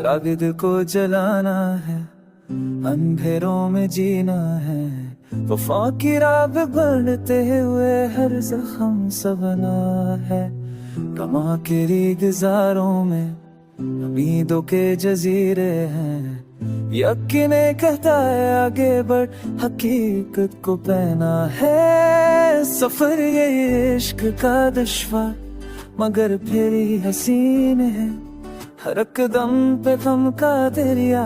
कागज को जलाना है, अंधेरों में जीना है, वफा की राग बढ़ते हुए हर जख्म सबना है। कमा के गुजारों में उम्मीदों के जजीरे हैं, यकीने कहता है आगे बढ़, हकीकत को पहना है। सफर ये इश्क का दुश्वार मगर फिर ही हसीन है, हर कदम पे गम का दरिया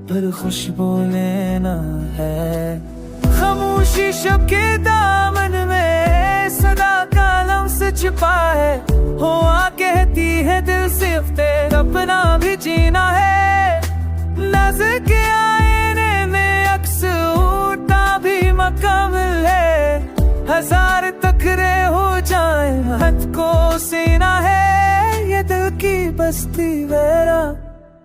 पर खुशबू लेना है। खामोशी शब के दामन में सदा का लम्स छिपा है, हुआ कहती है दिल सिर्फ तेरा अपना भी जीना है। नज़र के आईने में अक्स उठता भी मुकम्मल है, हजार टकरे हो जाए हद को सीना है। ये दिल की बस्ती वैरा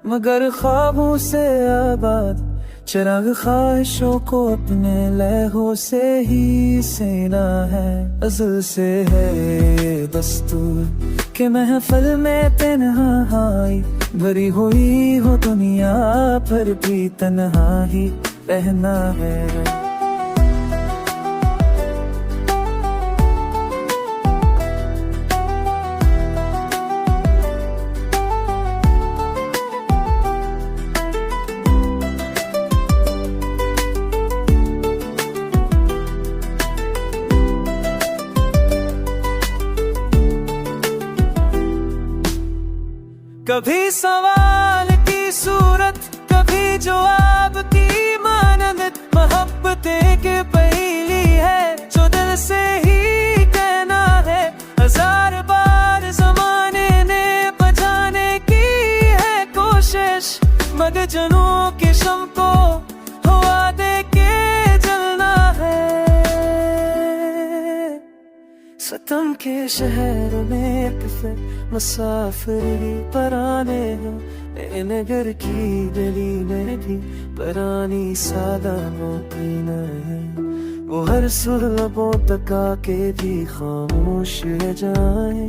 मगर ख्वाबों से आबाद, चिराग ख्वाहिशों को अपने लहू से ही सीना है। अज़ल से है ये दस्तूर के महफिल में तन्हाई भरी हुई हो दुनिया पर भी तन्हा ही रहना है। कभी सवाल की सूरत, कभी जवाब की मानंद, मोहब्बत एक पहेली है जो दिल से ही कहना है। हजार बार ज़माने ने बचाने की है कोशिश, मगर जनों के शम को हवा दे के जलना है। सतम के शहर में फिर मुसाफिरी पराने हो, नगर की गली में भी परानी सादा मोतीना है। वो हर सुर लबों तक आके भी खामोश रह जाए,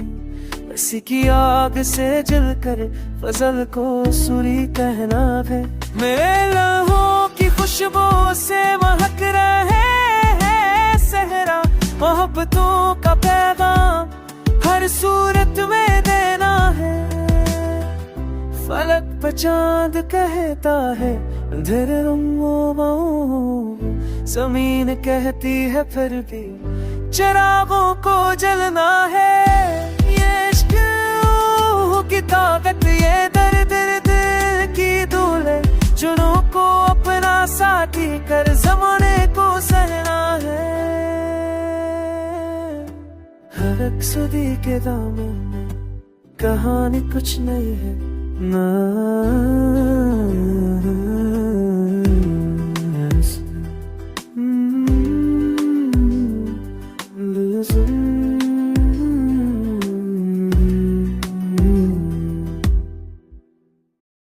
इसी की आग से जल कर फजल को सुरी कहना है। मेरे लहू की खुशबू से महक रहे हैं सहरा, मोहब्बतों का पैगाम हर सूरत में देना है। फलक पर चांद कहता है अंधेरे जमीन कहती है फिर भी चिरागों को जलना है। ये इश्क की ताकत, ये दर्द दिल की धूल है, जुनों को अपना साथी कर ज़माने को सहना है। हर अक्सुदी के दामन में कहानी कुछ नहीं है ना।